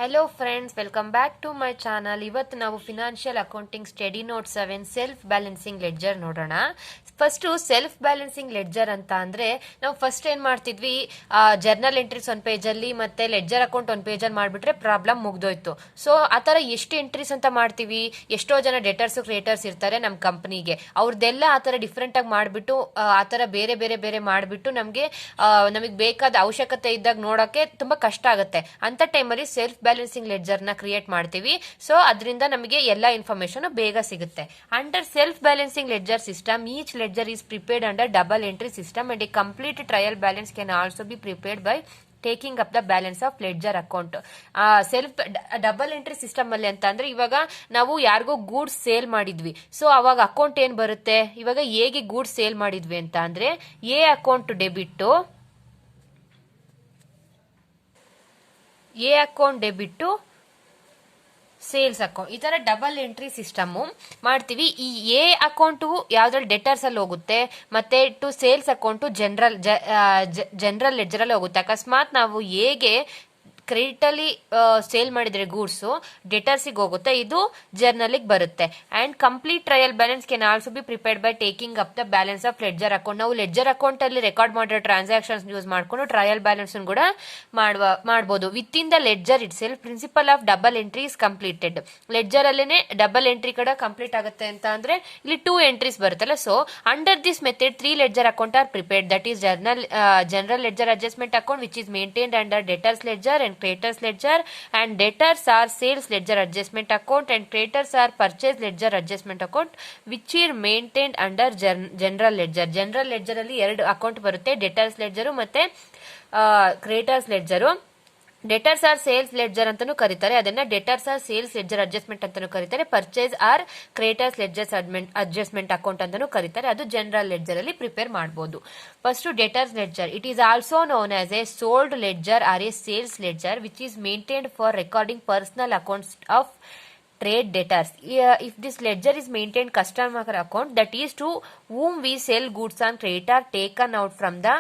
Hello friends, welcome back to my channel. ಇವತ್ತು ನಾವು financial accounting study note 7 self balancing ledger ನೋಡೋಣ. First self balancing ledger ಅಂತ ಅಂದ್ರೆ ನಾವು ಫಸ್ಟ್ ಏನ್ ಮಾಡ್ತಿದ್ವಿ, ಜರ್ನಲ್ ಎಂಟ್ರೀಸ್ ಒಂದು ಪೇಜಲ್ಲಿ ಮತ್ತೆ ಲೆಡ್ಜರ್ ಅಕೌಂಟ್ ಒಂದು ಪೇಜಲ್ಲಿ ಮಾಡಿಬಿಟ್ರೆ ಪ್ರಾಬ್ಲಮ್ ಮುಗ್ದೋಯ್ತು. ಸೊ ಆ ಥರ ಎಷ್ಟು ಎಂಟ್ರೀಸ್ ಅಂತ ಮಾಡ್ತೀವಿ, ಎಷ್ಟೋ ಜನ ಡೆಟರ್ಸ್ ಕ್ರಿಯೇಟರ್ಸ್ ಇರ್ತಾರೆ ನಮ್ಮ ಕಂಪ್ನಿಗೆ, ಅವ್ರದ್ದೆಲ್ಲ ಆ ಥರ ಡಿಫ್ರೆಂಟ್ ಆಗಿ ಮಾಡಿಬಿಟ್ಟು ಆ ಥರ ಬೇರೆ ಬೇರೆ ಬೇರೆ ಮಾಡಿಬಿಟ್ಟು ನಮಗೆ ಬೇಕಾದ ಅವಶ್ಯಕತೆ ಇದ್ದಾಗ ನೋಡೋಕ್ಕೆ ತುಂಬ ಕಷ್ಟ ಆಗುತ್ತೆ. ಅಂತ ಟೈಮಲ್ಲಿ ಸೆಲ್ಫ್ ಬ್ಯಾಲೆನ್ಸಿಂಗ್ ಲೆಡ್ಜರ್ ನ ಕ್ರಿಯೇಟ್ ಮಾಡ್ತೀವಿ. ಸೊ ಅದರಿಂದ ನಮಗೆ ಎಲ್ಲ ಇನ್ಫಾರ್ಮೇಶನ್ ಬೇಗ ಸಿಗುತ್ತೆ. Under self balancing ledger system, each ledger is prepared under double entry system and a complete trial balance can also be prepared by taking up the balance of ledger account. Self double entry system ಅಲ್ಲಿ ಅಂತ ಅಂದ್ರೆ ಇವಾಗ ನಾವು ಯಾರಿಗೋ goods sale ಮಾಡಿದ್ವಿ, so ಅವಾಗ account ಏನ್ ಬರುತ್ತೆ, ಇವಾಗ ಹೇಗೆ ಗೂಡ್ಸ್ ಸೇಲ್ ಮಾಡಿದ್ವಿ ಅಂತ ಅಂದ್ರೆ A account debit sales account, ಈ ತರ ಡಬಲ್ ಎಂಟ್ರಿ ಸಿಸ್ಟಮ್ ಮಾಡ್ತೀವಿ. ಈ ಎ ಅಕೌಂಟು ಯಾವ್ದ್ರಲ್ಲಿ ಡೆಟರ್ಸ್ ಅಲ್ಲಿ ಹೋಗುತ್ತೆ, ಮತ್ತೆ to sales account general ledger ಅಲ್ಲಿ ಹೋಗುತ್ತೆ. ಅಕಸ್ಮಾತ್ ನಾವು ಹೇಗೆ ಕ್ರೆಡಿಟ್ ಅಲ್ಲಿ ಸೇಲ್ ಮಾಡಿದ್ರೆ ಗೂಡ್ಸ್ ಡೆಟರ್ಸಿಗೆ ಹೋಗುತ್ತೆ, ಇದು ಜರ್ನಲಿಗೆ ಬರುತ್ತೆ. And complete trial balance can also be prepared by taking up the balance of ledger account. ನಾವು ಲೆಡ್ಜರ್ ಅಕೌಂಟ್ ಅಲ್ಲಿ ರೆಕಾರ್ಡ್ ಮಾಡಿರೋ ಟ್ರಾನ್ಸಾಕ್ಷನ್ಸ್ ಯೂಸ್ ಮಾಡ್ಕೊಂಡು ಟ್ರಯಲ್ ಬ್ಯಾಲೆನ್ಸ್ ಕೂಡ ಮಾಡಬಹುದು. Within the ledger itself principle of double entry is completed. Ledger ಅಲ್ಲೇನೆ double entry ಕೂಡ ಕಂಪ್ಲೀಟ್ ಆಗುತ್ತೆ ಅಂತ ಅಂದ್ರೆ ಇಲ್ಲಿ 2 ಎಂಟ್ರೀಸ್ ಬರುತ್ತಲ್ಲ. So under this method 3 ledger account are prepared, that is general ledger adjustment account which is maintained under debtors ledger and creditors ledger, and debtors are sales ledger adjustment account and creditors are purchase ledger adjustment account which is maintained under general ledger. General ledger ಅಲ್ಲಿ 2 account ಬರುತ್ತೆ, debtors ledger ಮತ್ತೆ creditors ledger. Debtors or sales ledger ಅಂತಾನೂ ಕರೀತಾರೆ, ಅದನ್ನ debtors or sales ledger adjustment ಅಂತಾನೂ ಕರೀತಾರೆ. Purchase or creditors ledgers adjustment account ಅಂತಾನೂ ಕರೀತಾರೆ. ಅದು ಜನರಲ್ ಲೆಡ್ಜರ್ ಅಲ್ಲಿ ಪ್ರಿಪೇರ್ ಮಾಡಬಹುದು. First debtors ledger, it is also known as a sold ledger or a sales ledger which is maintained for recording personal accounts of trade debtors. If this ledger is maintained customer account, that is to whom we sell goods on credit are taken out from the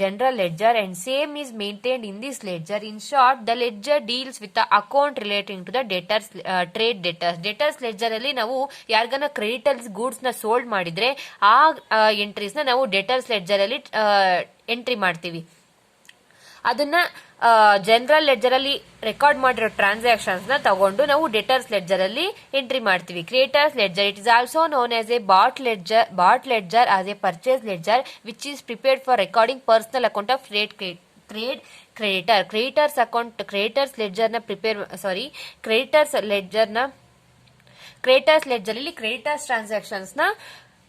general ledger and same is maintained in this ledger. In short, the ledger deals with the account relating to the debtors, trade debtors ledger ಅಲ್ಲಿ ನಾವು ಯಾರಿಗಾನ credit goods ನ sold ಮಾಡಿದ್ರೆ ಆ entries ನ ನಾವು debtors ledger ಅಲ್ಲಿ entry ಮಾಡ್ತೀವಿ. ಅದನ್ನ ಜನರಲ್ ಲೆಡ್ಜರ್ ಅಲ್ಲಿ ರೆಕಾರ್ಡ್ ಮಾಡಿರೋ ಟ್ರಾನ್ಸಾಕ್ಷನ್ಸ್ ನ ತಗೊಂಡು ನಾವು ಡೆಟರ್ಸ್ ಲೆಡ್ಜರ್ ಅಲ್ಲಿ ಎಂಟ್ರಿ ಮಾಡ್ತೀವಿ. Creditors ledger, it is also known as a bought ledger as a purchase ledger which is prepared for recording personal account of trade creditor. Creditors ledger ಅಲ್ಲಿ creditors transactions ನ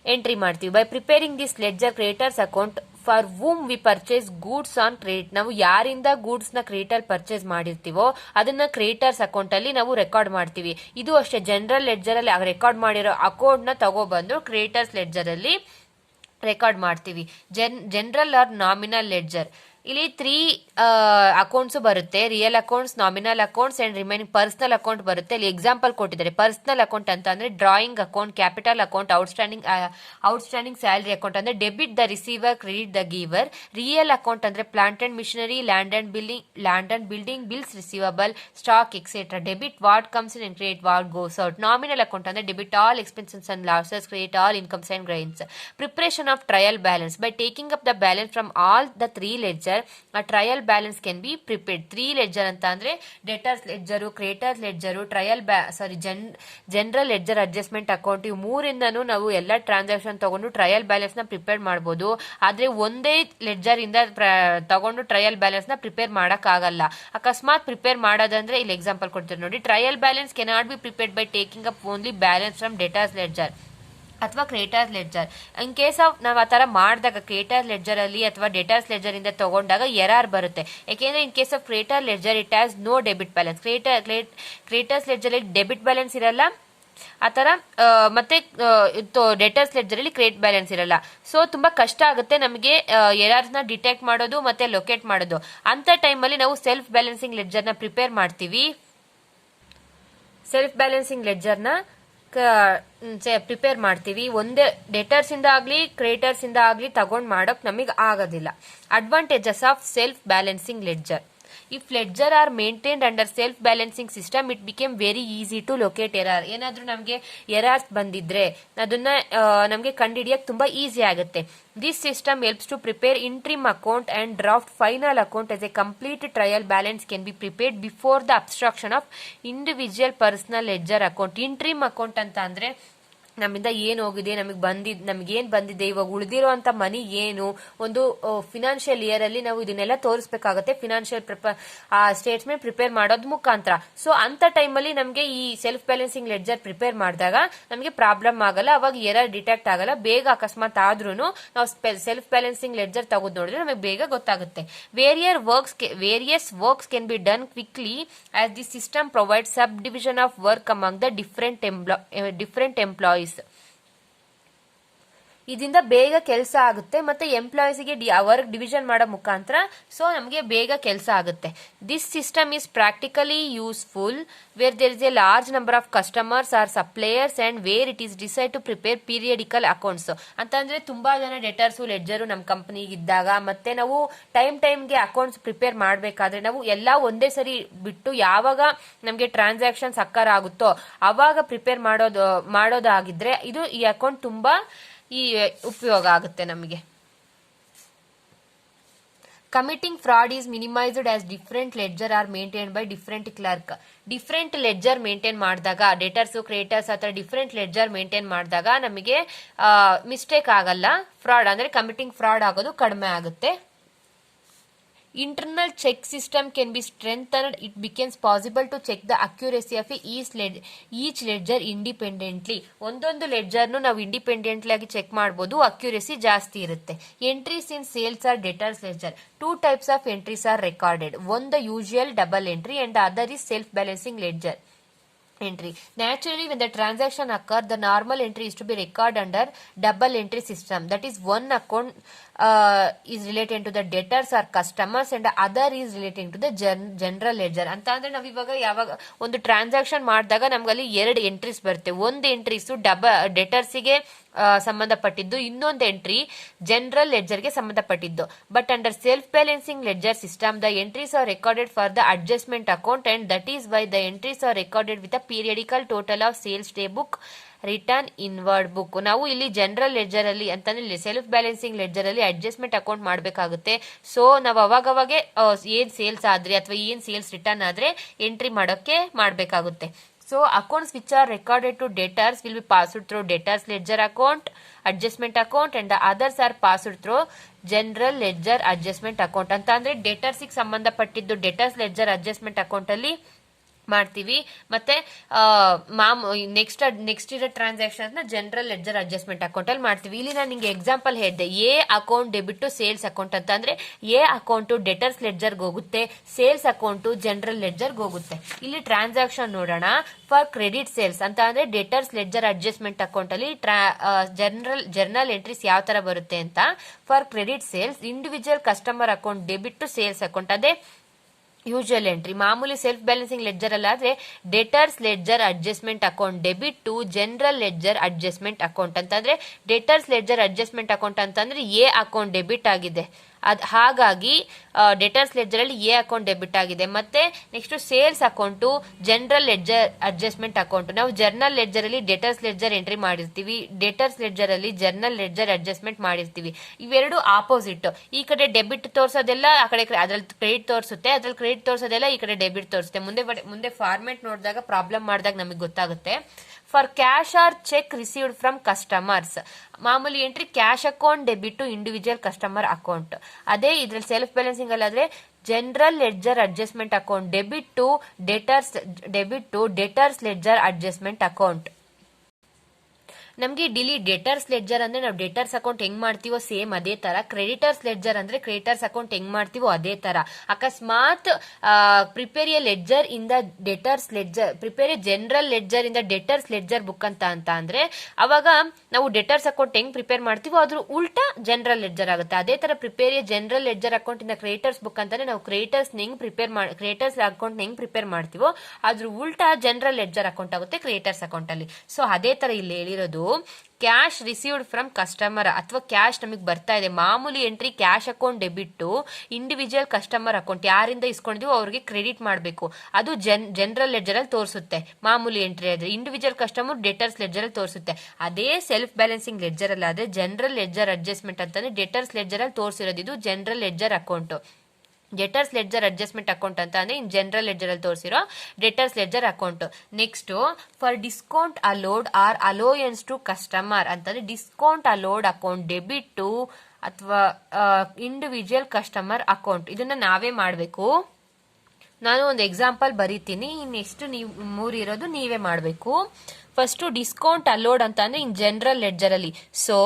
entry ಮಾಡ್ತೀವಿ. By preparing this ledger creditors account for whom we purchase goods on credit, ನಾವು ಯಾರಿಂದ goods ನ credit ಅಲ್ಲಿ purchase ಮಾಡಿರ್ತೀವೋ ಅದನ್ನ creditors account ಅಲ್ಲಿ ನಾವು ರೆಕಾರ್ಡ್ ಮಾಡ್ತೀವಿ. ಇದು ಅಷ್ಟೇ, ಜನರಲ್ ಲೆಡ್ಜರ್ ಅಲ್ಲಿ ರೆಕಾರ್ಡ್ ಮಾಡಿರೋ ಅಕೌಂಟ್ ನ ತಗೊಬಂದು ಕ್ರೆಡಿಟರ್ಸ್ ಲೆಡ್ಜರ್ ಅಲ್ಲಿ ರೆಕಾರ್ಡ್ ಮಾಡ್ತೀವಿ. ಜನರಲ್ ಆರ್ ನಾಮಿನಲ್ ಲೆಡ್ಜರ್, ಇಲ್ಲಿ 3 ಅಕೌಂಟ್ಸ್ ಬರುತ್ತೆ, real accounts, nominal accounts and remaining personal account ಬರುತ್ತೆ. ಇಲ್ಲಿ ಎಕ್ಸಾಂಪಲ್ ಕೊಟ್ಟಿದ್ದಾರೆ. ಪರ್ಸನಲ್ ಅಕೌಂಟ್ ಅಂತ ಅಂದ್ರೆ drawing account, capital account, outstanding salary account ಅಂದ್ರೆ debit the receiver, credit the giver. Real account ಅಂದ್ರೆ plant and machinery, land and building, bills receivable, stock etcetera. Debit what comes in and credit what goes out. Nominal account ಅಂದ್ರೆ debit all expenses and losses, credit all incomes and gains. Preparation of trial balance, by taking up the balance from all the 3 ledger a trial balance can be prepared. 3 ledger ಅಂತ ಅಂದ್ರೆ debtors ledger, creditors ledger, general ledger adjustment account, ಇವು 3ರಿಂದನೂ ನಾವು ಎಲ್ಲ transaction ತಗೊಂಡು trial balance ನ prepare ಮಾಡಬಹುದು. ಆದ್ರೆ ಒಂದೇ ಲೆಡ್ಜರ್ ಇಂದ ತಗೊಂಡು ಟ್ರಯಲ್ ಬ್ಯಾಲೆನ್ಸ್ ನ ಪ್ರಿಪೇರ್ ಮಾಡಕ್ ಆಗಲ್ಲ. ಅಕಸ್ಮಾತ್ ಪ್ರಿಪೇರ್ ಮಾಡೋದಂದ್ರೆ ಇಲ್ಲಿ ಎಕ್ಸಾಂಪಲ್ ಕೊಡ್ತಾರೆ ನೋಡಿ. Trial balance cannot be prepared by taking up only balance from debtors ledger ಅಥವಾ creditors ledger. In case of ನಾವು ಆ ತರ ಮಾಡಿದಾಗ ಕ್ರೆಡಿಟರ್ಸ್ ಲೆಡ್ಜರ್ ಅಲ್ಲಿ ಅಥವಾ ಡೆಟರ್ಸ್ ಲೆಡ್ಜರ್ ಇಂದ ತಗೊಂಡಾಗ ಎರರ್ ಬರುತ್ತೆ. ಯಾಕೆಂದ್ರೆ in case of creditor ledger it has no debit balance. Creditors ledger ಅಲ್ಲಿ ಡೆಬಿಟ್ ಬ್ಯಾಲೆನ್ಸ್ ಇರಲ್ಲ, ಆತರ ಮತ್ತೆ ಡೆಟರ್ಸ್ ಲೆಡ್ಜರ್ ಅಲ್ಲಿ ಕ್ರೆಡಿಟ್ ಬ್ಯಾಲೆನ್ಸ್ ಇರಲ್ಲ. ಸೊ ತುಂಬಾ ಕಷ್ಟ ಆಗುತ್ತೆ ನಮಗೆ ಎರರ್ಸ್ ನ ಡಿಟೆಕ್ಟ್ ಮಾಡೋದು ಮತ್ತೆ ಲೊಕೇಟ್ ಮಾಡೋದು. ಅಂತ ಟೈಮಲ್ಲಿ ನಾವು ಸೆಲ್ಫ್ ಬ್ಯಾಲೆನ್ಸಿಂಗ್ ಲೆಡ್ಜರ್ ನ ಪ್ರಿಪೇರ್ ಮಾಡ್ತೀವಿ. ಸೆಲ್ಫ್ ಬ್ಯಾಲೆನ್ಸಿಂಗ್ ಲೆಡ್ಜರ್ ನ ಪ್ರಿಪೇರ್ ಮಾಡ್ತೀವಿ. ಒಂದೇ ಡೆಟರ್ಸ್ ಇಂದ ಆಗ್ಲಿ ಕ್ರೆಡಿಟರ್ಸ್ ಇಂದ ಆಗ್ಲಿ ತಗೊಂಡ್ ಮಾಡೋಕ್ ನಮಗೆ ಆಗೋದಿಲ್ಲ. Advantages of self balancing ledger, if ledger are maintained under self balancing system it became very easy to locate error. ಏನಾದ್ರೂ ನಮಗೆ ಎರರ್ಸ್ ಬಂದಿದ್ರೆ ಅದನ್ನ ನಮಗೆ ಕಂಡುಹಿಡಿಯಕ್ಕೆ ತುಂಬಾ ಈಸಿ ಆಗುತ್ತೆ. This system helps to prepare interim account and draft final account as a complete trial balance can be prepared before the abstraction of individual personal ledger account. Interim account ಅಂತ ಅಂದ್ರೆ ನಮ್ಮಿಂದ ಏನು ಹೋಗಿದೆ, ನಮಗೇನು ಬಂದಿದೆ, ಇವಾಗ ಉಳಿದಿರೋ ಅಂತ ಮನಿ ಏನು, ಒಂದು ಫಿನಾನ್ಷಿಯಲ್ ಇಯರ್ ಅಲ್ಲಿ ನಾವು ಇದನ್ನೆಲ್ಲ ತೋರಿಸಬೇಕಾಗುತ್ತೆ ಫಿನಾನ್ಷಿಯಲ್ ಸ್ಟೇಟ್ಮೆಂಟ್ ಪ್ರಿಪೇರ್ ಮಾಡೋದ್ ಮುಖಾಂತರ. ಸೊ ಅಂತ ಟೈಮಲ್ಲಿ ನಮಗೆ ಈ ಸೆಲ್ಫ್ ಬ್ಯಾಲೆನ್ಸಿಂಗ್ ಲೆಡ್ಜರ್ ಪ್ರಿಪೇರ್ ಮಾಡಿದಾಗ ನಮಗೆ ಪ್ರಾಬ್ಲಮ್ ಆಗಲ್ಲ, ಅವಾಗ ಎರರ್ ಡಿಟೆಕ್ಟ್ ಆಗಲ್ಲ. ಬೇಗ ಅಕಸ್ಮಾತ್ ಆದ್ರೂ ನಾವು ಸೆಲ್ಫ್ ಬ್ಯಾಲೆನ್ಸಿಂಗ್ ಲೆಡ್ಜರ್ ತಗೊಂಡು ನೋಡಿದ್ರೆ ನಮಗೆ ಬೇಗ ಗೊತ್ತಾಗುತ್ತೆ. Various works can be done quickly as the system provide sub division of work among the different employees. ಇದರಿಂದ ಬೇಗ ಕೆಲಸ ಆಗುತ್ತೆ ಮತ್ತೆ ಎಂಪ್ಲಾಯೀಸ್ಗೆ ವರ್ಕ್ ಡಿವಿಷನ್ ಮಾಡೋ ಮುಖಾಂತರ ಸೊ ನಮಗೆ ಬೇಗ ಕೆಲಸ ಆಗುತ್ತೆ. This system is practically useful where there is a large number of customers or suppliers and where it is decide to prepare periodical accounts. ಅಂತಂದ್ರೆ ತುಂಬಾ ಜನ ಡೆಟರ್ಸು ಲೆಡ್ಜರು ನಮ್ಮ ಕಂಪನಿಗೆ ಇದ್ದಾಗ ಮತ್ತೆ ನಾವು ಟೈಮ್ಗೆ ಅಕೌಂಟ್ಸ್ ಪ್ರಿಪೇರ್ ಮಾಡಬೇಕಾದ್ರೆ ನಾವು ಎಲ್ಲ ಒಂದೇ ಸರಿ ಬಿಟ್ಟು ಯಾವಾಗ ನಮಗೆ ಟ್ರಾನ್ಸಾಕ್ಷನ್ಸ್ ಅಕ್ಕರ್ ಆಗುತ್ತೋ ಅವಾಗ ಪ್ರಿಪೇರ್ ಮಾಡೋದಾಗಿದ್ರೆ ಈ ಅಕೌಂಟ್ ತುಂಬಾ ಉಪಯೋಗ ಆಗುತ್ತೆ ನಮಗೆ. Committing fraud is minimised as different ledger are maintained by different clerk. Different ledger maintain ಮಾಡಿದಾಗ ಡೇಟರ್ಸ್ ಕ್ರಿಯೇಟರ್ಸ್ ಅಥವಾ ಡಿಫರೆಂಟ್ ಲೆಡ್ಜರ್ ಮೇಂಟೈನ್ ಮಾಡಿದಾಗ ನಮಗೆ ಮಿಸ್ಟೇಕ್ ಆಗಲ್ಲ. ಫ್ರಾಡ್ ಅಂದ್ರೆ ಕಮಿಟಿಂಗ್ ಫ್ರಾಡ್ ಆಗೋದು ಕಡಿಮೆ ಆಗುತ್ತೆ. Internal check system can be strengthened. It becomes possible to check the accuracy of each ledger independently. ಒಂದೊಂದು ಲೆಡ್ಜರ್ನು ನಾವು ಇಂಡಿಪೆಂಡೆಂಟ್ಲಿ ಆಗಿ ಚೆಕ್ ಮಾಡಬಹುದು, ಅಕ್ಯುರೇಸಿ ಜಾಸ್ತಿ ಇರುತ್ತೆ. Entries in sales or debtors ledger. 2 types of entries are recorded. One the usual double entry and the other is self balancing ledger entry. Naturally, when the transaction occurs, the normal entry is to be recorded under double entry system. That is, one account is related to the debtors or customers and the other is relating to the general ledger. ಅಂತ ಅಂದ್ರೆ ನಾವು ಇವಾಗ ಯಾವಾಗ ಒಂದು transaction ಮಾಡಿದಾಗ ನಮ್ಗಲ್ಲಿ 2 entries ಬರುತ್ತೆ. ಒಂದು entries ಡೆಟರ್ಸಿಗೆ ಸಂಬಂಧಪಟ್ಟಿದ್ದು, ಇನ್ನೊಂದು ಎಂಟ್ರಿ ಜನರಲ್ ಲೆಡ್ಜರ್ಗೆ ಸಂಬಂಧಪಟ್ಟಿದ್ದು. But under self balancing ledger system the entries are recorded for the adjustment account and that is why the entries are recorded with a periodical total of sales day book return inward book. ನಾವು ಇಲ್ಲಿ general ledger ಅಲ್ಲಿ ಅಂತಂದ್ರೆ self balancing ledger ಅಲ್ಲಿ adjustment account ಮಾಡಬೇಕಾಗುತ್ತೆ. So ನಾವು ಅವಾಗವಾಗೆ ಏನ್ sales ಆದ್ರೆ ಅಥವಾ ಏನ್ ಸೇಲ್ಸ್ ರಿಟರ್ನ್ ಆದ್ರೆ ಎಂಟ್ರಿ ಮಾಡೋಕೆ ಮಾಡಬೇಕಾಗುತ್ತೆ. So accounts which are recorded to debtors will be passed through debtors ledger account, adjustment account and the others are passed through general ledger adjustment account. ಅಂತ ಅಂದ್ರೆ ಡೆಟರ್ಸ್ ಗೆ ಸಂಬಂಧಪಟ್ಟಿದ್ದು ಡೆಟರ್ಸ್ ಲೆಡ್ಜರ್ ಅಡ್ಜಸ್ಟ್ಮೆಂಟ್ ಅಕೌಂಟ್ ಅಲ್ಲಿ ಮಾಡ್ತೀವಿ, ಮತ್ತೆ next ಇರೋ transaction general ledger adjustment account ಅಲ್ಲಿ ಮಾಡ್ತೀವಿ. ಇಲ್ಲಿ ನಾನು ನಿಂಗೆ ಎಕ್ಸಾಂಪಲ್ ಹೇಳಿದೆ, A account debit to sales account ಅಂತ ಅಂದ್ರೆ ಎ ಅಕೌಂಟ್ ಡೆಟರ್ಸ್ ಲೆಡ್ಜರ್ಗೆ ಹೋಗುತ್ತೆ, ಸೇಲ್ಸ್ ಅಕೌಂಟ್ ಜನರಲ್ ಲೆಡ್ಜರ್ಗೆ ಹೋಗುತ್ತೆ. ಇಲ್ಲಿ ಟ್ರಾನ್ಸಾಕ್ಷನ್ ನೋಡೋಣ. ಫಾರ್ ಕ್ರೆಡಿಟ್ ಸೇಲ್ಸ್ ಅಂತ ಅಂದ್ರೆ ಡೆಟರ್ಸ್ ಲೆಡ್ಜರ್ ಅಡ್ಜಸ್ಟ್ಮೆಂಟ್ ಅಕೌಂಟ್ ಅಲ್ಲಿ ಜರ್ನಲ್ ಎಂಟ್ರೀಸ್ ಯಾವ ತರ ಬರುತ್ತೆ ಅಂತ. For credit sales individual customer account debit to sales account, ಅದೇ ಯೂಶುವಲ್ ಎಂಟ್ರಿ. ಮಾಮೂಲಿ ಸೆಲ್ಫ್ ಬ್ಯಾಲೆನ್ಸಿಂಗ್ ಲೆಡ್ಜರ್ ಅಲ್ಲಾದ್ರೆ debtors ledger adjustment account debit to general ledger adjustment account ಅಂತಂದ್ರೆ debtors ledger adjustment account ಅಂತಂದ್ರೆ A account debit ಆಗಿದೆ, ಹಾಗಾಗಿ debtors ledger ಅಲ್ಲಿ A account debit ಆಗಿದೆ. ಮತ್ತೆ next sales account general ledger adjustment account. ನಾವು journal ledger ಅಲ್ಲಿ debtors ledger entry ಮಾಡಿರ್ತೀವಿ, ಡೆಟರ್ಸ್ ಲೆಡ್ಜರ್ ಅಲ್ಲಿ ಜರ್ನಲ್ ಲೆಡ್ಜರ್ ಅಡ್ಜಸ್ಟ್ಮೆಂಟ್ ಮಾಡಿರ್ತೀವಿ. ಇವೆರಡು ಆಪೋಸಿಟ್. ಈ ಕಡೆ ಡೆಬಿಟ್ ತೋರ್ಸೋದೆಲ್ಲ ಆ ಕಡೆ ಅದ್ರಲ್ಲಿ ಕ್ರೆಡಿಟ್ ತೋರಿಸುತ್ತೆ, ಅದ್ರಲ್ಲಿ ಕ್ರೆಡಿಟ್ ತೋರ್ಸೋದೆಲ್ಲ ಈ ಕಡೆ ಡೆಬಿಟ್ ತೋರಿಸುತ್ತೆ. ಮುಂದೆ ಫಾರ್ಮೆಟ್ ನೋಡಿದಾಗ ಪ್ರಾಬ್ಲಮ್ ಮಾಡಿದಾಗ ನಮಗೆ ಗೊತ್ತಾಗುತ್ತೆ. For cash or cheque received from customers, ಮಾಮೂಲಿ entry cash account debit to individual customer account. ಅದೇ ಇದ್ರಲ್ಲಿ ಸೆಲ್ಫ್ ಬ್ಯಾಲೆನ್ಸಿಂಗ್ ಅಲ್ಲಾದ್ರೆ general ledger adjustment account debit to debtors ledger adjustment account. ನಮಗೆ ಡಿಲಿ ಡೆಟರ್ಸ್ ಲೆಡ್ಜರ್ ಅಂದ್ರೆ ನಾವು ಡೆಟರ್ಸ್ ಅಕೌಂಟ್ ಹೆಂಗ್ ಮಾಡ್ತೀವೋ ಸೇಮ್ ಅದೇ ತರ, ಕ್ರೆಡಿಟರ್ಸ್ ಲೆಡ್ಜರ್ ಅಂದ್ರೆ ಕ್ರೆಡಿಟರ್ಸ್ ಅಕೌಂಟ್ ಹೆಂಗ್ ಮಾಡ್ತೀವೋ ಅದೇ ತರ. ಅಕಸ್ಮಾತ್ prepare A ledger in the debtors ledger, prepare A general ledger in the debtors ledger book ಅಂತ ಅಂದ್ರೆ ಅವಾಗ ನಾವು ಡೆಟರ್ಸ್ ಅಕೌಂಟ್ ಹೆಂಗ್ ಪ್ರಿಪೇರ್ ಮಾಡ್ತೀವೋ ಅದ್ರ ಉಲ್ಟಾ ಜನರಲ್ ಲೆಡ್ಜರ್ ಆಗುತ್ತೆ. ಅದೇ ತರ prepare A general ledger account in the creditors book ಅಂತಾನೆ ನಾವು ಕ್ರೆಡಿಟರ್ಸ್ ಅಕೌಂಟ್ ಹೆಂಗ್ ಪ್ರಿಪೇರ್ ಮಾಡ್ತೀವೋ ಅದ್ರ ಉಲ್ಟಾ ಜನರಲ್ ಲೆಡ್ಜರ್ ಅಕೌಂಟ್ ಆಗುತ್ತೆ ಕ್ರೆಡಿಟರ್ಸ್ ಅಕೌಂಟ್ ಅಲ್ಲಿ. ಸೊ ಅದೇ ತರ ಇಲ್ಲಿ ಹೇಳಿರೋದು ಕ್ಯಾಶ್ ರಿಸೀವ್ಡ್ ಫ್ರಮ್ ಕಸ್ಟಮರ್ ಅಥವಾ ಕ್ಯಾಶ್ ನಮಗೆ ಬರ್ತಾ ಇದೆ, ಮಾಮೂಲಿ entry cash account debit individual customer account ಯಾರಿಂದ ಇಸ್ಕೊಂಡಿದೀವೋ ಅವ್ರಿಗೆ ಕ್ರೆಡಿಟ್ ಮಾಡಬೇಕು, ಅದು ಜನರಲ್ ಲೆಡ್ಜರ್ ಅಲ್ಲಿ ತೋರಿಸುತ್ತೆ. ಮಾಮೂಲಿ ಎಂಟ್ರಿ ಆದ್ರೆ ಇಂಡಿವಿಜುವಲ್ ಕಸ್ಟಮರ್ ಡೆಟರ್ಸ್ ಲೆಡ್ಜರ್ ಅಲ್ಲಿ ತೋರಿಸುತ್ತೆ. ಅದೇ ಸೆಲ್ಫ್ ಬ್ಯಾಲೆನ್ಸಿಂಗ್ ಲೆಡ್ಜರ್ ಅಲ್ಲಿ ಆದ್ರೆ ಜನರಲ್ ಲೆಡ್ಜರ್ ಅಡ್ಜಸ್ಟ್ಮೆಂಟ್ ಅಂತಾನೆ ಡೆಟರ್ಸ್ ಲೆಡ್ಜರ್ ಅಲ್ಲಿ ತೋರಿಸಿರೋದು. ಇದು general ledger account. Debtors ledger adjustment account ಅಂತ ಅಂದ್ರೆ ಇನ್ ಜನರಲ್ ಲೆಡ್ಜರ್ ಅಲ್ಲಿ ತೋರಿಸಿರೋ debtors ledger account. Next for discount allowed or allowance to customer ಅಂತಂದ್ರೆ ಡಿಸ್ಕೌಂಟ್ ಅಲೋಡ್ ಅಕೌಂಟ್ ಡೆಬಿಟ್ ಅಥವಾ ಇಂಡಿವಿಜುವಲ್ ಕಸ್ಟಮರ್ ಅಕೌಂಟ್. ಇದನ್ನ ನಾವೇ ಮಾಡಬೇಕು. ನಾನು ಒಂದು ಎಕ್ಸಾಂಪಲ್ ಬರೀತೀನಿ, ನೆಕ್ಸ್ಟ್ ನೀವು ಮೂರಿರೋದು ನೀವೇ ಮಾಡಬೇಕು. ಫಸ್ಟ್ ಡಿಸ್ಕೌಂಟ್ ಅಲೋಡ್ ಅಂತ ಅಂದ್ರೆ ಇನ್ ಜನರಲ್ ಲೆಡ್ಜರ್ ಅಲ್ಲಿ. So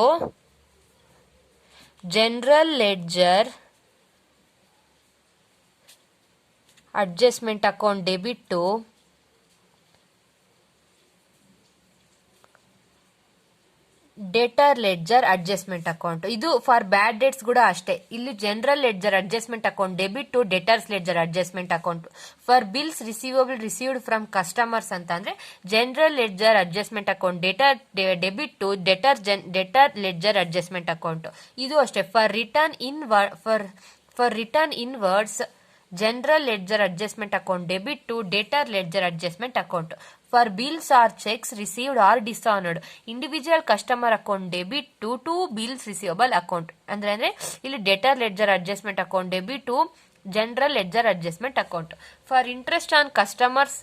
general ledger adjustment account debit debtor ledger adjustment account. ಇದು ಫಾರ್ ಬ್ಯಾಡ್ ಡೇಟ್ಸ್ ಕೂಡ ಅಷ್ಟೇ. ಇಲ್ಲಿ general ledger adjustment account debit debtors ledger adjustment account. For bills receivable received from customers ಅಂತ ಅಂದ್ರೆ general ledger adjustment account debit debtor ledger adjustment account. ಇದು ಅಷ್ಟೇ. For return inwards general ledger adjustment account debit debtor ledger adjustment account. For bills or cheques received R dishonoured individual customer account debit to bills receivable account. ಅಂದ್ರೆ ಇಲ್ಲಿ debtor ledger adjustment account debit general ledger adjustment account. For interest on customers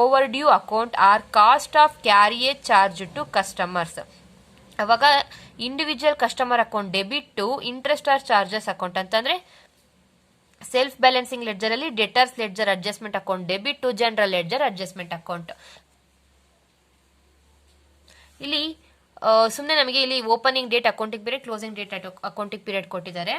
over due account or cost of carriage charge to customers. ಅವಾಗ individual customer account debit interest or charges account ಅಂತಂದ್ರೆ self balancing ledger ಅಲ್ಲಿ debtors ledger adjustment account debit general ledger adjustment account. ಇಲ್ಲಿ ಸುಮ್ಮನೆ ನಮಗೆ ಇಲ್ಲಿ opening date accounting period, closing date accounting period ಕೊಟ್ಟಿದ್ದಾರೆ.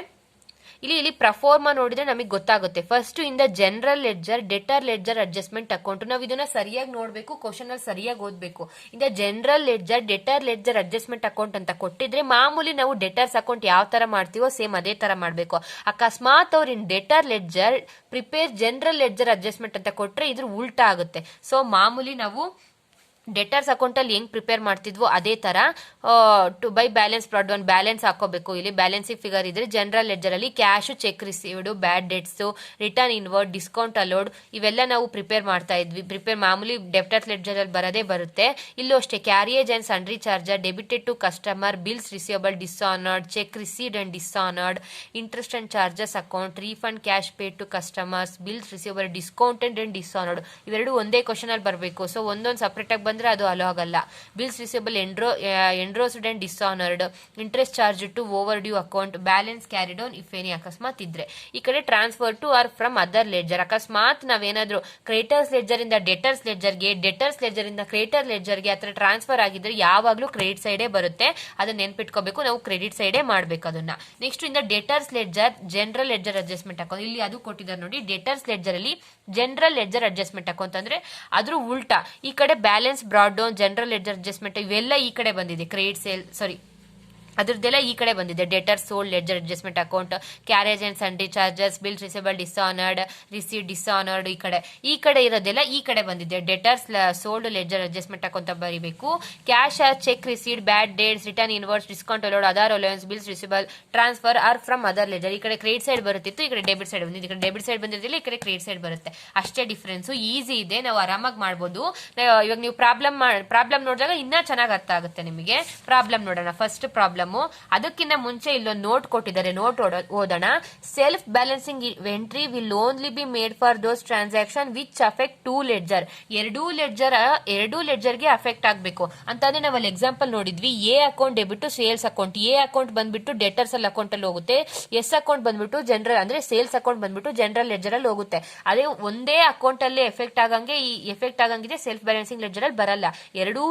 ಇಲ್ಲಿ ಪ್ರಫಾರ್ಮಾ ನೋಡಿದ್ರೆ ನಮಗೆ ಗೊತ್ತಾಗುತ್ತೆ. ಫಸ್ಟ್ ಇಂದ general ledger debtor ledger adjustment account. ನಾವು ಇದನ್ನ ಸರಿಯಾಗಿ ನೋಡಬೇಕು, ಕ್ವಶನ್ ಅಲ್ಲಿ ಸರಿಯಾಗಿ ಓದಬೇಕು. ಇಂದ general ledger debtor ledger adjustment account ಅಂತ ಕೊಟ್ಟಿದ್ರೆ ಮಾಮೂಲಿ ನಾವು ಡೆಟರ್ಸ್ ಅಕೌಂಟ್ ಯಾವ ತರ ಮಾಡ್ತೀವೋ ಸೇಮ್ ಅದೇ ತರ ಮಾಡಬೇಕು. ಅಕಸ್ಮಾತ್ ಅವ್ರು in debtor ledger prepare general ledger adjustment ಅಂತ ಕೊಟ್ರೆ ಇದ್ರ ಉಲ್ಟಾ ಆಗುತ್ತೆ. ಸೊ ಮಾಮೂಲಿ ನಾವು ಡೆಟರ್ಸ್ ಅಕೌಂಟ್ ಅಲ್ಲಿ ಹೆಂಗ್ ಪ್ರಿಪೇರ್ ಮಾಡ್ತಿದ್ವೋ ಅದೇ ತರ to by balance brought on balance ಹಾಕೋಬೇಕು. ಇಲ್ಲಿ ಬ್ಯಾಲೆನ್ಸಿಂಗ್ ಫಿಗರ್ ಇದ್ರೆ ಜನರಲ್ ಲೆಡ್ಜರ್ ಅಲ್ಲಿ cash, cheque received, bad debts, return inward, discount allowed ಇವೆಲ್ಲ ನಾವು ಪ್ರಿಪೇರ್ ಮಾಡ್ತಾ ಇದ್ವಿ. ಮಾಮೂಲಿ ಡೆಟರ್ಸ್ ಲೆಡ್ಜರ್ ಅಲ್ಲಿ ಬರದೇ ಬರುತ್ತೆ. ಇಲ್ಲೂ ಅಷ್ಟೇ carriage and sundry charges debited to customer, bills receivable dishonoured, cheque received and dishonoured, interest and charges account, refund cash paid to customers, bills receivable discounted and dishonoured. ಇವೆರಡು ಒಂದೇ ಕ್ವಶನ್ ಅಲ್ಲಿ ಬರಬೇಕು. So ಒಂದೊಂದು ಸಪರೇಟ್ ಆಗಿ ಅಂದ್ರೆ ಅದು allow ಆಗಲ್ಲ. Bills receivable endorsed and dishonoured, interest charge to over due account, balance carried on if any ಅಕಸ್ಮಾತ್ ಇದ್ರೆ. ಈ ಕಡೆ transfer to or from other ledger. ಅಕಸ್ಮಾತ್ ನಾವೇನಾದ್ರೂ ಕ್ರೆಡಿಟರ್ಸ್ ಲೆಡ್ಜರ್ ಇಂದ ಡೆಟರ್ಸ್ ಲೆಡ್ಜರ್ಗೆ, ಡೆಟರ್ಸ್ ಲೆಡ್ಜರ್ ಇಂದ ಕ್ರೆಡಿಟರ್ ಲೆಡ್ಜರ್ಗೆ ಆತರ ಟ್ರಾನ್ಸ್ಫರ್ ಆಗಿದ್ರೆ ಯಾವಾಗ್ಲೂ ಕ್ರೆಡಿಟ್ ಸೈಡೇ ಬರುತ್ತೆ. ಅದನ್ನ ನೆನ್ಪಿಟ್ಕೋಬೇಕು, ನಾವು ಕ್ರೆಡಿಟ್ ಸೈಡೇ ಮಾಡ್ಬೇಕು ಅದನ್ನ. ನೆಕ್ಸ್ಟ್ ಇಂದ debtors ledger general ledger adjustment account. ಇಲ್ಲಿ ಅದು ಕೊಟ್ಟಿದ್ದಾರೆ ನೋಡಿ. ಡೆಟರ್ಸ್ ಲೆಡ್ಜರ್ ಅಲ್ಲಿ ಜನರಲ್ ಲೆಡ್ಜರ್ ಅಡ್ಜಸ್ಟ್ಮೆಂಟ್ ಅಕೌಂಟ್ ಅಂದ್ರೆ ಅದ್ರ ಉಲ್ಟಾ. ಈ ಕಡೆ balance brought down, general ledger adjustment ಇವೆಲ್ಲ ಈ ಕಡೆ ಬಂದಿದೆ. ಕ್ರೆಡಿಟ್ ಸೇಲ್ ಅದ್ರದ್ದೆಲ್ಲ ಈ ಕಡೆ ಬಂದಿದೆ. Debtor sold ledger adjustment account, carriage and sundry charges, bills receivable dishonoured, receive dishonoured ಈ ಕಡೆ ಇರೋದೆಲ್ಲ ಈ ಕಡೆ ಬಂದಿದೆ. Debtors sold ledger adjustment account ಬರೀಬೇಕು. Cash or cheque received, bad debts, return inwards, discount allowed, other allowance, bills receivable, transfer or from other ledger. ಈ ಕಡೆ credit side ಬರುತ್ತಿತ್ತು, ಈ ಕಡೆ ಡೆಬಿಟ್ ಸೈಡ್ ಬಂದಿದೆ. ಈ ಕಡೆ ಡೆಬಿಟ್ ಸೈಡ್ ಬಂದಿರಲಿಲ್ಲ, ಈ ಕಡೆ ಕ್ರೆಡಿಟ್ ಸೈಡ್ ಬರುತ್ತೆ. ಅಷ್ಟೇ ಡಿಫ್ರೆನ್ಸ್. ಈಸಿ ಇದೆ, ನಾವು ಆರಾಮಾಗಿ ಮಾಡ್ಬೋದು. ಇವಾಗ ನೀವು ಪ್ರಾಬ್ಲಮ್ ನೋಡಿದಾಗ ಇನ್ನೂ ಚೆನ್ನಾಗಿ ಅರ್ಥ ಆಗುತ್ತೆ ನಿಮಗೆ. ಪ್ರಾಬ್ಲಮ್ ನೋಡೋಣ. First problem. ಅದಕ್ಕಿಂತ ಮುಂಚೆ ಇಲ್ಲೊಂದು ನೋಟ್ ಕೊಟ್ಟಿದ್ದಾರೆ, ನೋಟ್ ಓದೋಣ. Self balancing entry will only be made for those transaction which affect two ledger. ಎರಡೂ ಲೆಡ್ಜರ್ಗೆ ಅಫೆಕ್ಟ್ ಆಗಬೇಕು ಅಂತಂದ್ರೆ ನಾವು ಅಲ್ಲಿ ಎಕ್ಸಾಂಪಲ್ ನೋಡಿದ್ವಿ. A account debit sales account. A account ಬಂದ್ಬಿಟ್ಟು ಡೆಟರ್ಸ್ ಅಲ್ಲಿ ಅಕೌಂಟ್ ಅಲ್ಲಿ ಹೋಗುತ್ತೆ. ಎಸ್ ಅಕೌಂಟ್ ಬಂದ್ಬಿಟ್ಟು ಜನರಲ್ ಅಂದ್ರೆ ಸೇಲ್ಸ್ ಅಕೌಂಟ್ ಬಂದ್ಬಿಟ್ಟು ಜನರಲ್ ಲೆಡ್ಜರ್ ಅಲ್ಲಿ ಹೋಗುತ್ತೆ. ಅದೇ ಒಂದೇ ಅಕೌಂಟ್ ಅಲ್ಲಿ ಎಫೆಕ್ಟ್ ಆಗಂಗಿದೆ ಸೆಲ್ಫ್ ಬ್ಯಾಲೆನ್ಸಿಂಗ್ ಲೆಡ್ಜರ್ ಅಲ್ಲಿ ಬರಲ್ಲ. ಎರಡೂ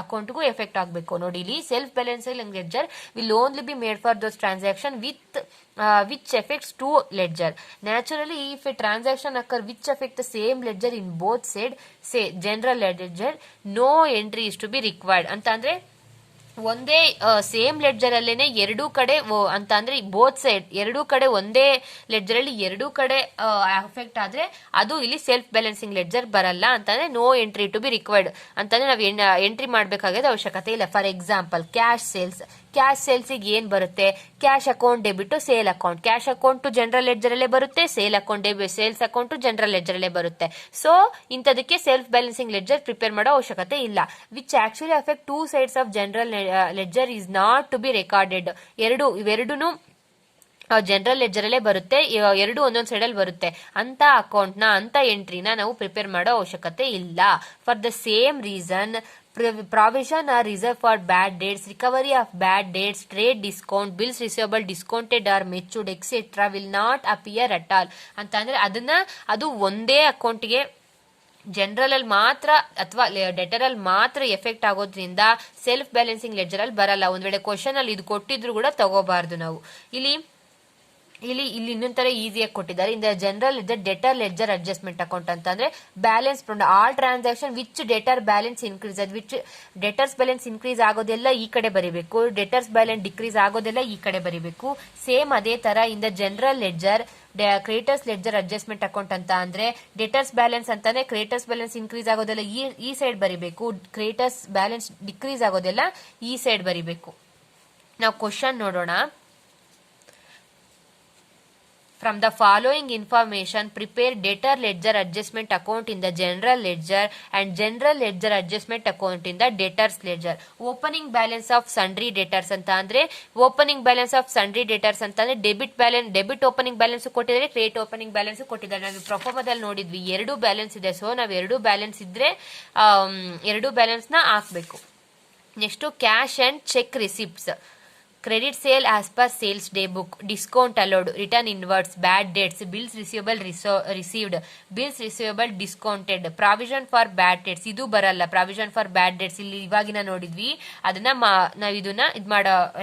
ಅಕೌಂಟ್ಗೂ ಎಫೆಕ್ಟ್ ಆಗಬೇಕು. ನೋಡಿ ಇಲ್ಲಿ self balancing ledger will only be made for those transaction which affects two ledger. Naturally, if a transaction occur which affect the same ledger in both said, say general ledger, no entry is to be required. ಅಂತ ಅಂದ್ರೆ ಒಂದೇ same ledger ಅಲ್ಲೇನೆ ಎರಡೂ ಕಡೆ ಅಂತ ಅಂದ್ರೆ both side ಎರಡೂ ಕಡೆ ಒಂದೇ ಲೆಡ್ಜರ್ ಅಲ್ಲಿ ಎರಡೂ ಕಡೆ ಅಫೆಕ್ಟ್ ಆದ್ರೆ ಅದು ಇಲ್ಲಿ ಸೆಲ್ಫ್ ಬ್ಯಾಲೆನ್ಸಿಂಗ್ ಲೆಡ್ಜರ್ ಬರಲ್ಲ ಅಂತಂದ್ರೆ no entry to be required ಅಂತಂದ್ರೆ ನಾವು ಎಂಟ್ರಿ ಮಾಡ್ಬೇಕಾಗಿರೋ ಅವಶ್ಯಕತೆ ಇಲ್ಲ. ಫಾರ್ ಎಕ್ಸಾಂಪಲ್ ಕ್ಯಾಶ್ ಸೇಲ್ಸಿಗೆ ಏನ್ ಬರುತ್ತೆ, cash account debit sale account, cash account general ledger ಅಲ್ಲೇ ಬರುತ್ತೆ, sale account sales account general ledger ಅಲ್ಲೇ ಬರುತ್ತೆ. ಸೊ ಇಂಥದಕ್ಕೆ ಸೆಲ್ಫ್ ಬ್ಯಾಲೆನ್ಸಿಂಗ್ ಲೆಡ್ಜರ್ ಪ್ರಿಪೇರ್ ಮಾಡೋ ಅವಶ್ಯಕತೆ ಇಲ್ಲ. Which actually affect two sides of general ledger is not to be recorded. ಇವೆರಡೂ general ledger ಅಲ್ಲೇ ಬರುತ್ತೆ, ಎರಡು ಒಂದೊಂದ್ ಸೈಡ್ ಅಲ್ಲಿ ಬರುತ್ತೆ. ಅಂತ ಅಕೌಂಟ್ ನ ಅಂತ ಎಂಟ್ರಿನ ನಾವು ಪ್ರಿಪೇರ್ ಮಾಡೋ ಅವಶ್ಯಕತೆ ಇಲ್ಲ. For the same reason provision are reserved for bad debts, recovery of bad debts, trade discount, bills receivable discounted or matured etc will not appear at all ಅಂತಂದ್ರೆ ಅದು ಒಂದೇ ಅಕೌಂಟ್ಗೆ ಜನರಲ್ ಅಲ್ಲಿ ಮಾತ್ರ ಅಥವಾ ಡೆಟರ್ ಅಲ್ಲಿ ಮಾತ್ರ ಎಫೆಕ್ಟ್ ಆಗೋದ್ರಿಂದ ಸೆಲ್ಫ್ ಬ್ಯಾಲೆನ್ಸಿಂಗ್ ಲೆಡ್ಜರ್ ಅಲ್ಲಿ ಬರಲ್ಲ. ಒಂದ್ ವೇಳೆ ಕ್ವಶನ್ ಅಲ್ಲಿ ಇದು ಕೊಟ್ಟಿದ್ರು ಕೂಡ ತಗೋಬಾರ್ದು ನಾವು. ಇಲ್ಲಿ ಇನ್ನೊಂದ್ ತರ ಈಸಿಯಾಗಿ ಕೊಟ್ಟಿದ್ದಾರೆ. ಇಂದ general debtor ledger adjustment account ಅಂತಂದ್ರೆ balance all transaction which debtor balance increase, which debtors balance increase ಆಗೋದೆಲ್ಲ ಈ ಕಡೆ ಬರೀಬೇಕು, ಡೆಟರ್ಸ್ ಬ್ಯಾಲೆನ್ಸ್ ಡಿಕ್ರೀಸ್ ಆಗೋದೆಲ್ಲ ಈ ಕಡೆ ಬರೀಬೇಕು. ಸೇಮ್ ಅದೇ ತರ ಇಂದ general ledger creators ledger adjustment account ಅಂತ ಅಂದ್ರೆ ಡೆಟರ್ಸ್ ಬ್ಯಾಲೆನ್ಸ್ ಅಂತಾನೆ ಕ್ರಿಯೇಟರ್ಸ್ ಬ್ಯಾಲೆನ್ಸ್ ಇನ್ಕ್ರೀಸ್ ಆಗೋದೆಲ್ಲ ಈ ಸೈಡ್ ಬರೀಬೇಕು, ಕ್ರಿಯೇಟರ್ಸ್ ಬ್ಯಾಲೆನ್ಸ್ ಡಿಕ್ರೀಸ್ ಆಗೋದೆಲ್ಲ ಈ ಸೈಡ್ ಬರೀಬೇಕು. ನಾವು ಕ್ವಶನ್ ನೋಡೋಣ. From the following information, prepare debtor ledger adjustment account in the general ledger and general ledger adjustment account in the debtors ledger. Opening balance of sundry debtors ಅಂತ ಅಂದ್ರೆ opening balance of sundry ಡೇಟರ್ಸ್ ಅಂತಂದ್ರೆ debit opening balance ಕೊಟ್ಟಿದ್ದಾರೆ, credit opening balance ಕೊಟ್ಟಿದ್ದಾರೆ. ನಾವು ಪ್ರೊಫಾರ್ಮದಲ್ಲಿ ನೋಡಿದ್ವಿ ಎರಡು balance ಇದೆ. So ನಾವು ಎರಡು ಬ್ಯಾಲೆನ್ಸ್ ಇದ್ರೆ ಎರಡು ಬ್ಯಾಲೆನ್ಸ್ ನ ಹಾಕ್ಬೇಕು. Next cash and cheque receipts, credit sale as per sales day book, discount allowed, return inwards, bad debts, bills receivable received, bills receivable discounted, provision for bad debts ಇದು ಬರಲ್ಲ. provision for bad debts ಇಲ್ಲಿ ಇವಾಗಿನ ನೋಡಿದ್ವಿ, ಅದನ್ನ ನಾವು ಇದನ್ನ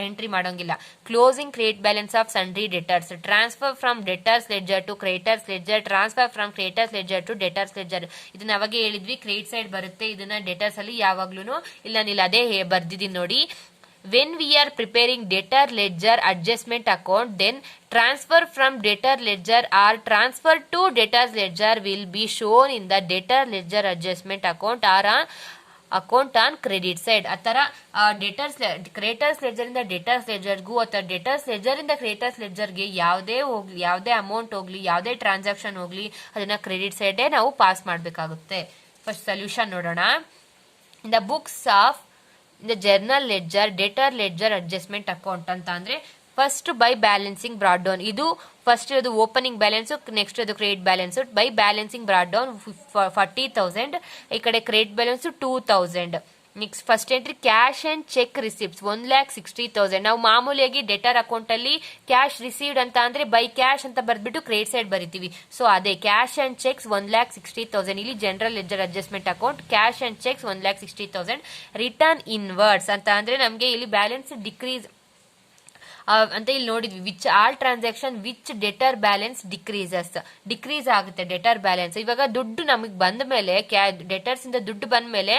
entry ಮಾಡೋಂಗಿಲ್ಲ. Closing credit balance of sundry debtors, transfer from debtors ledger to creditors ledger, transfer from creditors ledger to debtors ledger. ಇದನ್ನ ಅವಾಗೆ ಹೇಳಿದ್ವಿ, ಕ್ರೆಡಿಟ್ ಸೈಡ್ ಬರುತ್ತೆ, ಇದನ್ನ ಡೆಟರ್ಸ್ ಅಲ್ಲಿ ಯಾವಾಗ್ಲೂ ಇಲ್ಲ ಅದೇ ಬರ್ದಿದ್ದೀನಿ ನೋಡಿ. When we are preparing debtor ledger adjustment account, then transfer from debtor ledger or transfer to debtors ledger will be shown in the debtor ledger adjustment account or account on credit side. ಆ ತರ creditors ledger ಇಂದ debtors ಲೆಡ್ಜರ್ಗೂ ಅಥವಾ debtors ledger ಇಂದ creditors ಲೆಡ್ಜರ್ಗೆ ಯಾವುದೇ amount ಹೋಗ್ಲಿ, ಯಾವುದೇ transaction ಹೋಗ್ಲಿ, ಅದನ್ನ ಕ್ರೆಡಿಟ್ ಸೈಡೇ ನಾವು ಪಾಸ್ ಮಾಡಬೇಕಾಗುತ್ತೆ. ಫಸ್ಟ್ ಸೊಲ್ಯೂಷನ್ ನೋಡೋಣ. In the books of the general ledger debtor ledger adjustment account ಅಂತ ಅಂದ್ರೆ first by balancing brought down, ಇದು ಫಸ್ಟ್ ಇರೋದು ಓಪನಿಂಗ್ ಬ್ಯಾಲೆನ್ಸ್, ನೆಕ್ಸ್ಟ್ ಅದು credit balance. By balancing brought down 40,000, ಈ ಕಡೆ credit balance 2,000. Next first entry cash and cheque receipts 1,60,000. ನಾವು ಮಾಮೂಲಿಯಾಗಿ debtor account ಅಲ್ಲಿ ಕ್ಯಾಶ್ ರಿಸೀವ್ಡ್ ಅಂತ ಅಂದ್ರೆ ಬೈ ಕ್ಯಾಶ್ ಅಂತ ಬರ್ದ್ಬಿಟ್ಟು ಕ್ರೆಡಿಟ್ ಸೈಡ್ ಬರಿತೀವಿ. ಸೊ ಅದೇ ಕ್ಯಾಶ್ ಅಂಡ್ ಚೆಕ್ಸ್ 1,60,000. ಇಲ್ಲಿ general ledger adjustment account cash and cheques 1,60,000. Return inwards ಅಂತ ಅಂದ್ರೆ ನಮಗೆ ಇಲ್ಲಿ ಬ್ಯಾಲೆನ್ಸ್ ಡಿಕ್ರೀಸ್ ಅಂತ ಇಲ್ಲಿ ನೋಡಿದ್ವಿ. Which all transaction which debtor balance decrease ಆಗುತ್ತೆ ಡೆಟರ್ ಬ್ಯಾಲೆನ್ಸ್. ಇವಾಗ ದುಡ್ಡು ನಮಗೆ ಬಂದ ಮೇಲೆ ಡೆಟರ್ಸ್ ಇಂದ ದುಡ್ಡು ಬಂದ ಮೇಲೆ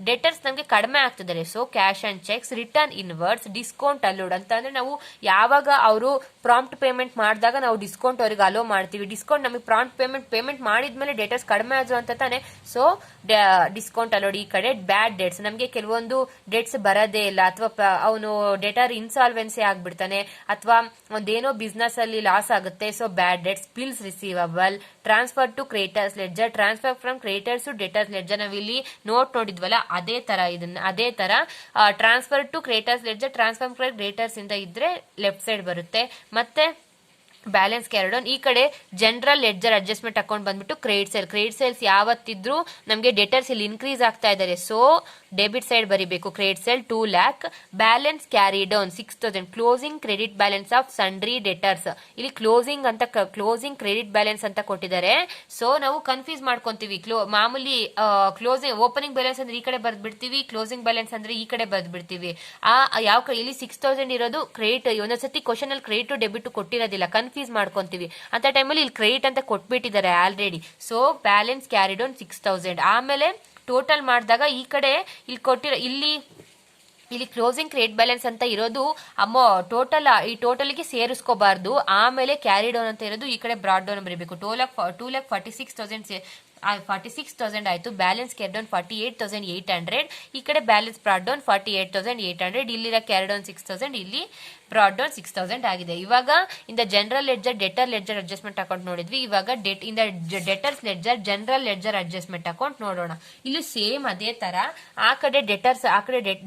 ಡೆಟರ್ಸ್ ನಮಗೆ ಕಡಿಮೆ ಆಗ್ತಿದ್ದಾರೆ. So cash and cheques. Return inwards discount allowed ಅಂತ ಅಂದ್ರೆ ನಾವು ಯಾವಾಗ ಅವರು ಪ್ರಾಂಪ್ಟ್ ಪೇಮೆಂಟ್ ಮಾಡಿದಾಗ ನಾವು ಡಿಸ್ಕೌಂಟ್ ಅವ್ರಿಗೆ ಅಲೋ ಮಾಡ್ತೀವಿ. ಡಿಸ್ಕೌಂಟ್ ನಮಗೆ ಪ್ರಾಂಪ್ಟ್ ಪೇಮೆಂಟ್ ಮಾಡಿದ್ಮೇಲೆ ಡೆಟರ್ಸ್ ಕಡಿಮೆ ಆದ್ರು ಅಂತ ತಾನೆ. So discount allowed. ಈ ಕಡೆ ಬ್ಯಾಡ್ ಡೆಟ್ಸ್, ನಮಗೆ ಕೆಲವೊಂದು ಡೆಟ್ಸ್ ಬರೋದೇ ಇಲ್ಲ ಅಥವಾ ಅವನು ಡೆಟರ್ ಇನ್ಸಾಲ್ವೆನ್ಸಿ ಆಗ್ಬಿಡ್ತಾನೆ ಅಥವಾ ಒಂದೇನೋ ಬಿಸ್ನೆಸ್ ಅಲ್ಲಿ ಲಾಸ್ ಆಗುತ್ತೆ. So bad debts. Bills receivable, transfer to creditors ledger, transfer from creditors to debtors ledger. ನಾವು ಇಲ್ಲಿ ನೋಡಿದ್ವಲ್ಲ ಅದೇ ತರ transfer to creditors ledger, transfer from creditors ಇಂದ ಇದ್ರೆ ಲೆಫ್ಟ್ ಸೈಡ್ ಬರುತ್ತೆ. ಮತ್ತೆ ಬ್ಯಾಲೆನ್ಸ್ ಕ್ಯಾರಿಡ್ ಆನ್. ಈ ಕಡೆ ಜನರಲ್ ಲೆಡ್ಜರ್ ಅಡ್ಜಸ್ಟ್ಮೆಂಟ್ ಅಕೌಂಟ್ ಬಂದ್ಬಿಟ್ಟು ಕ್ರೆಡಿಟ್ ಸೇಲ್ಸ್ ಯಾವತ್ತಿದ್ರು ನಮಗೆ ಡೆಟರ್ಸ್ ಇಲ್ಲಿ ಇನ್ಕ್ರೀಸ್ ಆಗ್ತಾ ಇದ್ದಾರೆ. ಸೊ ಡೆಬಿಟ್ ಸೈಡ್ ಬರೀಬೇಕು. Credit sale 2 lakh. Balance carried on 6,000. Closing credit balance of sundry debtors. ಇಲ್ಲಿ ಕ್ಲೋಸಿಂಗ್ ಕ್ರೆಡಿಟ್ ಬ್ಯಾಲೆನ್ಸ್ ಅಂತ ಕೊಟ್ಟಿದ್ದಾರೆ. ಸೊ ನಾವು ಕನ್ಫ್ಯೂಸ್ ಮಾಡ್ಕೊಂತೀವಿ. ಮಾಮೂಲಿ ಕ್ಲೋಸಿಂಗ್ ಓಪನಿಂಗ್ ಬ್ಯಾಲೆನ್ಸ್ ಅಂದ್ರೆ ಈ ಕಡೆ ಬರ್ದ್ಬಿಡ್ತೀವಿ, ಕ್ಲೋಸಿಂಗ್ ಬ್ಯಾಲೆನ್ಸ್ ಅಂದ್ರೆ ಈ ಕಡೆ ಬರ್ದ್ಬಿಡ್ತೀವಿ. ಇಲ್ಲಿ 6,000 ಇರೋದು ಕ್ರೆಡಿಟ್. ಒಂದೊಂದ್ಸತಿ ಕ್ವಶನ್ ಅಲ್ಲಿ ಕ್ರೆಡಿಟ್ ಡೆಬಿಟ್ ಕೊಟ್ಟಿರೋದಿಲ್ಲ, ಕನ್ಫ್ಯೂಸ್ ಮಾಡ್ಕೊಂತೀವಿ. ಅಂತ ಟೈಮಲ್ಲಿ ಇಲ್ಲಿ ಕ್ರೆಡಿಟ್ ಅಂತ ಕೊಟ್ಬಿಟ್ಟಿದ್ದಾರೆ already. So balance carried on 6,000. ಆಮೇಲೆ ಟೋಟಲ್ ಮಾಡಿದಾಗ ಈ ಕಡೆ ಇಲ್ಲಿ ಇಲ್ಲಿ ಕ್ಲೋಸಿಂಗ್ ಕ್ರೆಡಿಟ್ ಬ್ಯಾಲೆನ್ಸ್ ಅಂತ ಇರೋದು ಈ ಟೋಟಲ್ಗೆ ಸೇರಿಸ್ಕೋಬಾರ್ದು. ಆಮೇಲೆ ಕ್ಯಾರಿ ಡೌನ್ ಅಂತ ಇರೋದು ಈ ಕಡೆ ಬ್ರಾಡ್ ಡೌನ್ ಬರೀಬೇಕು. 2,46,000 ಆಯ್ತು. Balance carry down 48,800. ಈ ಕಡೆ ಬ್ಯಾಲೆನ್ಸ್ ಬ್ರಾಡ್ ಡೌನ್ 48,800. ಇಲ್ಲಿರೋ ಕ್ಯಾರಿ ಡೌನ್ 6,000, ಇಲ್ಲಿ ಬ್ರಾಡ್ ಡೌನ್ 6,000 ಆಗಿದೆ. ಇವಾಗ ಇಂದ general ledger debtor ledger adjustment account ನೋಡಿದ್ವಿ. ಇವಾಗ debtors ledger general ledger adjustment account ನೋಡೋಣ. ಇಲ್ಲಿ ಸೇಮ್ ಅದೇ ತರ ಆ ಕಡೆ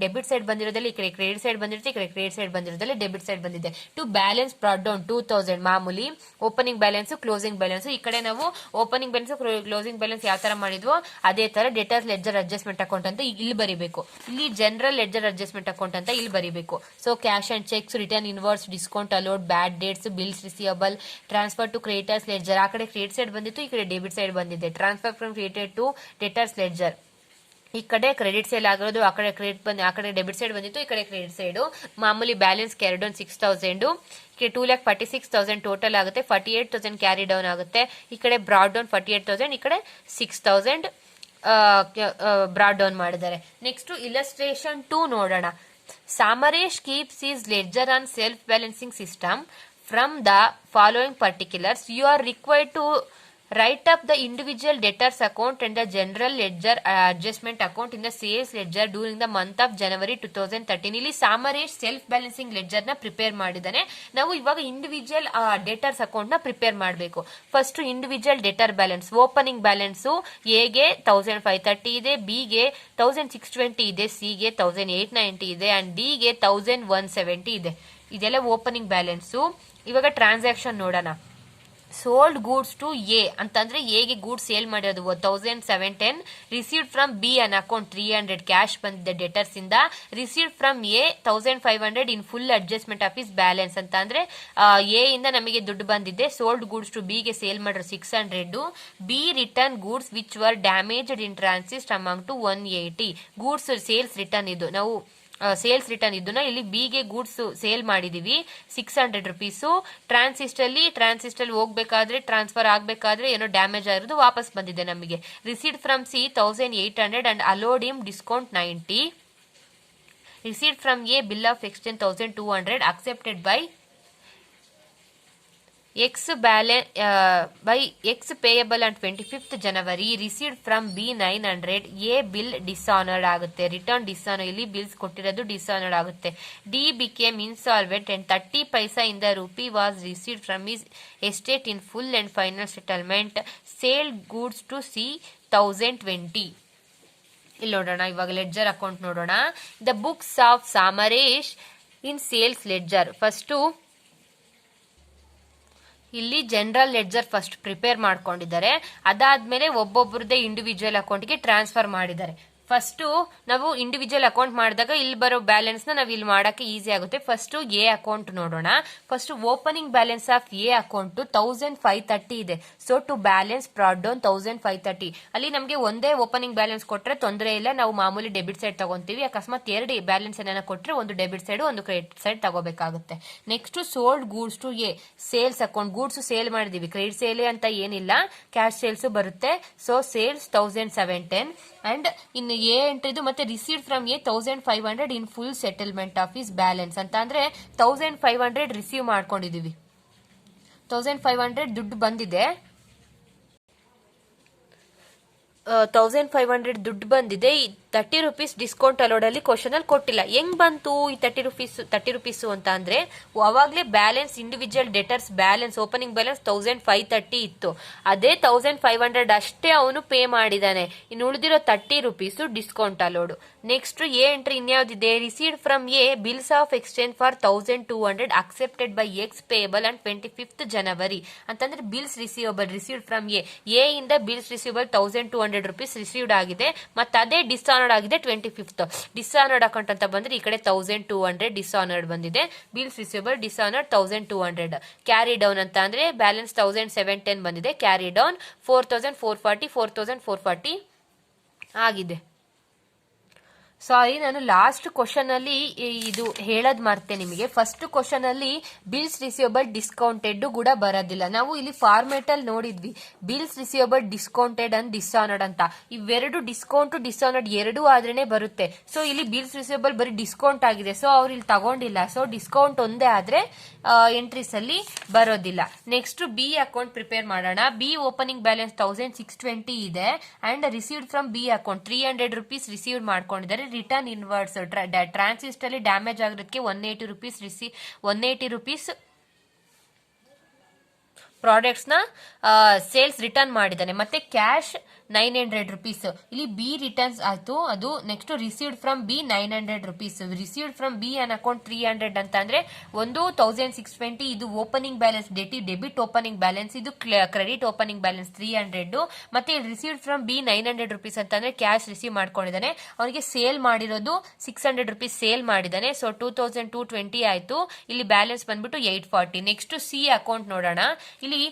ಡೆಬಿಟ್ ಸೈಡ್ ಬಂದಿರೋದಲ್ಲಿ ಈ ಕಡೆ ಕ್ರೆಡಿಟ್ ಸೈಡ್ ಬಂದಿರುತ್ತೆ, ಈ ಕಡೆ ಕ್ರೆಡಿಟ್ ಸೈಡ್ ಬಂದಿರೋದಲ್ಲಿ ಡೆಬಿಟ್ ಸೈಡ್ ಬಂದಿದೆ. ಟು ಬ್ಯಾಲೆನ್ಸ್ ಬ್ರಾಡ್ ಡೌನ್ 2,000 ಮಾಮೂಲಿ ಓಪನಿಂಗ್ ಬ್ಯಾಲೆನ್ಸ್ ಕ್ಲೋಸಿಂಗ್ ಬ್ಯಾಲೆನ್ಸ್. ಈ ಕಡೆ ನಾವು ಓಪನಿಂಗ್ ಬ್ಯಾಲೆನ್ಸ್ ಕ್ಲೋಸಿಂಗ್ ಬ್ಯಾಲೆನ್ಸ್ ಯಾವ ತರ ಮಾಡಿದ್ವೋ ಅದೇ ತರ ಡೆಟರ್ಸ್ ಲೆಡ್ಜರ್ ಅಡ್ಜಸ್ಟ್ಮೆಂಟ್ ಅಕೌಂಟ್ ಅಂತ ಇಲ್ಲಿ ಬರೀಬೇಕು. ಇಲ್ಲಿ ಜನರಲ್ ಲೆಡ್ಜರ್ ಅಡ್ಜಸ್ಟ್ಮೆಂಟ್ ಅಕೌಂಟ್ ಅಂತ ಇಲ್ಲಿ ಬರೀಬೇಕು. So cash and cheques, return inwards, discount allowed, bad debts, bills receivable, transfer to creditors ledger. ಆ ಕಡೆ ಕ್ರೆಡಿಟ್ ಸೈಡ್ ಬಂದಿತ್ತು, ಈ ಕಡೆ ಡೆಬಿಟ್ ಸೈಡ್ ಬಂದಿದೆ. Transfer from creditor to debtors ledger. ಈ ಕಡೆ ಕ್ರೆಡಿಟ್ ಸೈಡ್ ಆಗಿರೋದು ಆ ಕಡೆ ಡೆಬಿಟ್ ಸೈಡ್ ಬಂದಿತ್ತು, ಈ ಕಡೆ ಕ್ರೆಡಿಟ್ ಸೈಡ್. ಮಾಮೂಲಿ ಬ್ಯಾಲೆನ್ಸ್ ಕ್ಯಾರಿ ಡೌನ್ 6,000, 2,46,000 ಟೋಟಲ್ ಆಗುತ್ತೆ. 48,000 ಕ್ಯಾರಿ ಡೌನ್ ಆಗುತ್ತೆ. ಈ ಕಡೆ ಬ್ರಾಡ್ ಡೌನ್ 48,000, ಈ ಕಡೆ 6,000 ಬ್ರಾಡ್ ಡೌನ್ ಮಾಡಿದ್ದಾರೆ. ನೆಕ್ಸ್ಟ್ ಇಲಸ್ಟ್ರೇಷನ್ 2 ನೋಡೋಣ. Samaresh keeps his ledger on self-balancing system. From the following particulars, you are required to write up the individual debtors account and the general ledger adjustment account in the sales ledger during the month of January 2013. ಇಲ್ಲಿ Samaresh self balancing ledger ನ prepare ಮಾಡಿದಾನೆ. ನಾವು ಇವಾಗ individual debtors account ನ prepare ಮಾಡಬೇಕು. First individual debtor balance. Opening balance ಎಗೆ 1,530 ಇದೆ, B ಗೆ 1,620 ಇದೆ, ಸಿ ಗೆ 1,890 ಇದೆ ಅಂಡ್ ಡಿ ಗೆ 1,170 ಇದೆ. ಇದೆಲ್ಲ ಓಪನಿಂಗ್ ಬ್ಯಾಲೆನ್ಸ್. ಇವಾಗ ಟ್ರಾನ್ಸಾಕ್ಷನ್ ನೋಡೋಣ. ಸೋಲ್ಡ್ ಗೂಡ್ಸ್ ಟು ಎ ಅಂತಂದ್ರೆ ಎಗೆ ಗೂಡ್ಸ್ ಸೇಲ್ ಮಾಡಿರೋದು 1,710. Received from B on account 300 cash ಬಂದಿದೆ ಡೆಟರ್ಸ್ ಇಂದ. Received from A 1,500 in full adjustment of his balance ಅಂತ ಅಂದ್ರೆ ಎ ಇಂದ ನಮಗೆ ದುಡ್ಡು ಬಂದಿದೆ. ಸೋಲ್ಡ್ ಗೂಡ್ಸ್ ಟು ಬಿ ಗೆ ಸೇಲ್ ಮಾಡಿರೋ 600. B return goods which were damaged in transit amount to 180. Goods sales return ಇದು ನಾವು ಸೇಲ್ಸ್ ರಿಟರ್ನ್ ಇದನ್ನ ಇಲ್ಲಿ ಬಿ ಗೆ ಗೂಡ್ಸ್ ಸೇಲ್ ಮಾಡಿದೀವಿ 600 ರುಪೀಸು. ಟ್ರಾನ್ಸಿಸ್ಟ್ ಅಲ್ಲಿ ಹೋಗ್ಬೇಕಾದ್ರೆ ಟ್ರಾನ್ಸ್ಫರ್ ಆಗ್ಬೇಕಾದ್ರೆ ಏನೋ ಡ್ಯಾಮೇಜ್ ಆಗಿರೋದು ವಾಪಸ್ ಬಂದಿದೆ ನಮಗೆ. Received from C 1,800 and allowed him discount 90. Received from A bill of exchange 1,200 accepted by X payable on 25th January. Received from B 900. A bill dishonored ಆಗುತ್ತೆ. ರಿಟರ್ನ್ ಡಿಸ್ಆನರ್, ಇಲ್ಲಿ ಬಿಲ್ಸ್ ಕೊಟ್ಟಿರೋದು ಡಿಸ್ಆನರ್ಡ್ ಆಗುತ್ತೆ. D became insolvent and 30 paisa in the rupee was received from his estate in full and final settlement. Sale goods to C 1,020. ಇಲ್ಲಿ ನೋಡೋಣ, ಇವಾಗ ledger account ನೋಡೋಣ. The books of Samaresh in sales ledger. First ಇಲ್ಲಿ general ledger first prepare ಮಾಡ್ಕೊಂಡಿದ್ದಾರೆ. ಅದಾದ್ಮೇಲೆ ಒಬ್ಬೊಬ್ಬರದೇ individual ಅಕೌಂಟ್ಗೆ transfer ಮಾಡಿದ್ದಾರೆ. ಫಸ್ಟ್ ನಾವು ಇಂಡಿವಿಜುವಲ್ ಅಕೌಂಟ್ ಮಾಡಿದಾಗ ಇಲ್ಲಿ ಬರೋ ಬ್ಯಾಲೆನ್ಸ್ ನಾವು ಇಲ್ಲಿ ಮಾಡಕ್ಕೆ ಈಸಿ ಆಗುತ್ತೆ. ಫಸ್ಟ್ ಎ ಅಕೌಂಟ್ ನೋಡೋಣ. First opening balance of A account 1,530 ಇದೆ. So to balance brought down 1,530. ಅಲ್ಲಿ ನಮಗೆ ಒಂದೇ ಓಪನಿಂಗ್ ಬ್ಯಾಲೆನ್ಸ್ ಕೊಟ್ರೆ ತೊಂದರೆ ಇಲ್ಲ, ನಾವು ಮಾಮೂಲಿ ಡೆಬಿಟ್ ಸೈಡ್ ತಗೊಂತೀವಿ. ಅಕಸ್ಮಾತ್ ಎರಡು ಬ್ಯಾಲೆನ್ಸ್ ಏನಾರ ಕೊಟ್ರೆ ಒಂದು ಡೆಬಿಟ್ ಸೈಡ್ ಒಂದು ಕ್ರೆಡಿಟ್ ಸೈಡ್ ತಗೋಬೇಕಾಗುತ್ತೆ. Next sold goods to A sales account. Goods sale ಮಾಡಿದೀವಿ, ಕ್ರೆಡಿಟ್ ಸೇಲ್ ಅಂತ ಏನಿಲ್ಲ, ಕ್ಯಾಶ್ ಸೇಲ್ಸ್ ಬರುತ್ತೆ. ಸೊ ಸೇಲ್ಸ್ 1,710 ಅಂಡ್ ಇನ್ನು ಎ ಎಂಟ್ರಿದು ಮತ್ತೆ received from A 1,500 in full settlement of his balance ಅಂತ ಅಂದ್ರೆ 1,500 ರಿಸೀವ್ ಮಾಡ್ಕೊಂಡಿದೀವಿ. 1,500 ದುಡ್ಡು ಬಂದಿದೆ. 1,500 ದುಡ್ಡು ಬಂದಿದೆ. 30 ರುಪೀಸ್ ಡಿಸ್ಕೌಂಟ್ ಅಲೋಡ್ ಅಲ್ಲಿ ಕ್ವಶನ್ ಅಲ್ಲಿ ಕೊಟ್ಟಿಲ್ಲ. ಹೆಂಗ್ ಬಂತು ಈ 30 ರುಪೀಸ್ ಅಂತ ಅಂದ್ರೆ ಅವಾಗ್ಲೇ balance individual debtors balance opening balance 1,530 ಇತ್ತು. ಅದೇ 1,500 ಅಷ್ಟೇ ಅವನು ಪೇ ಮಾಡಿದಾನೆ. ಇನ್ನು ಉಳಿದಿರೋ 30 rupees discount allowed. Next A entry ಇನ್ಯಾವ್ದಿದೆ? Received from A bills of exchange for 1,200 accepted by X payable and 25th January ಅಂತಂದ್ರೆ bills receivable. Received from A ಇಂದ ಬಿಲ್ಸ್ ರಿಸೀವಬಲ್ 1,200 ರುಪೀಸ್ ರಿಸೀವ್ಡ್ ಆಗಿದೆ. ಮತ್ತೆ ಅದೇ ಡಿಸ್ಆನರ್ಡ್ ಆಗಿದೆ 25th. ಡಿಸ್ಆನರ್ಡ್ ಅಕೌಂಟ್ ಅಂತ ಬಂದ್ರೆ ಈ ಕಡೆ 1,200 ಡಿಸ್ಆನರ್ಡ್ ಬಂದಿದೆ. Bills receivable dishonoured 1,200. Carry down ಅಂತ ಅಂದ್ರೆ ಬ್ಯಾಲೆನ್ಸ್ 1,710 ಬಂದಿದೆ. ಕ್ಯಾರಿ ಡೌನ್ 4,440 ಆಗಿದೆ. ಸಾರಿ, ನಾನು ಲಾಸ್ಟ್ ಕ್ವಶನ್ ಅಲ್ಲಿ ಇದು ಹೇಳದ್ ಮರ್ತೆ ನಿಮಗೆ. ಫಸ್ಟ್ ಕ್ವಶನ್ ಅಲ್ಲಿ ಬಿಲ್ಸ್ ರಿಸೀವಬಲ್ ಡಿಸ್ಕೌಂಟೆಡ್ ಕೂಡ ಬರೋದಿಲ್ಲ. ನಾವು ಇಲ್ಲಿ ಫಾರ್ಮೇಟ್ ಅಲ್ಲಿ ನೋಡಿದ್ವಿ ಬಿಲ್ಸ್ ರಿಸೀವಬಲ್ ಡಿಸ್ಕೌಂಟೆಡ್ ಅಂಡ್ ಡಿಸ್ಆನರ್ಡ್ ಅಂತ. ಇವೆರಡು ಡಿಸ್ಕೌಂಟ್ ಡಿಸ್ಆನರ್ಡ್ ಎರಡೂ ಆದ್ರೇನೆ ಬರುತ್ತೆ. ಸೊ ಇಲ್ಲಿ ಬಿಲ್ಸ್ ರಿಸೀವಬಲ್ ಬರೀ ಡಿಸ್ಕೌಂಟ್ ಆಗಿದೆ, ಸೊ ಅವ್ರು ಇಲ್ಲಿ ತಗೊಂಡಿಲ್ಲ. ಸೊ ಡಿಸ್ಕೌಂಟ್ ಒಂದೇ ಆದ್ರೆ ಎಂಟ್ರೀಸ್ ಅಲ್ಲಿ ಬರೋದಿಲ್ಲ. ನೆಕ್ಸ್ಟ್ ಬಿ ಅಕೌಂಟ್ ಪ್ರಿಪೇರ್ ಮಾಡೋಣ. ಬಿ ಓಪನಿಂಗ್ ಬ್ಯಾಲೆನ್ಸ್ 1620 ಇದೆ and received from B account 300 rupees receive ಮಾಡ್ಕೊಂಡಿದ್ದಾರೆ. ರಿಟರ್ನ್ ಇನ್ವರ್ಡ್ಸ್ ಟ್ರಾನ್ಸಿಸ್ಟ್ ಅಲ್ಲಿ ಡ್ಯಾಮೇಜ್ ಆಗಿರೋದಕ್ಕೆ 180 rupees ಪ್ರಾಡಕ್ಟ್ಸ್ ನ ಸೇಲ್ಸ್ ರಿಟರ್ನ್ ಮಾಡಿದ್ದಾನೆ. ಮತ್ತೆ ಕ್ಯಾಶ್ 900 rupees. ಇಲ್ಲಿ ಬಿ ರಿಟರ್ನ್ಸ್ ಆಯ್ತು. ಅದು next received from B 900 rupees. Received from B on account 300 ಅಂತ ಅಂದ್ರೆ ಒಂದು 1620. ಇದು opening balance debit opening balance, ಇದು ಕ್ರೆಡಿಟ್ ಓಪನಿಂಗ್ ಬ್ಯಾಲೆನ್ಸ್ 300. ಮತ್ತೆ ರಿಸೀವ್ಡ್ ಫ್ರಮ್ ಬಿ 900 rupees ಅಂತ ಅಂದ್ರೆ ಕ್ಯಾಶ್ ರಿಸೀವ್ ಮಾಡ್ಕೊಂಡಿದ್ದಾನೆ. ಅವನಿಗೆ ಸೇಲ್ ಮಾಡಿರೋದು 600 rupees ಸೇಲ್ ಮಾಡಿದ್ದಾನೆ. ಸೊ 2220 ಆಯ್ತು. ಇಲ್ಲಿ ಬ್ಯಾಲೆನ್ಸ್ ಬಂದ್ಬಿಟ್ಟು 840. ನೆಕ್ಸ್ಟ್ ಸಿ ಅಕೌಂಟ್ ನೋಡೋಣ. ಇಲ್ಲಿ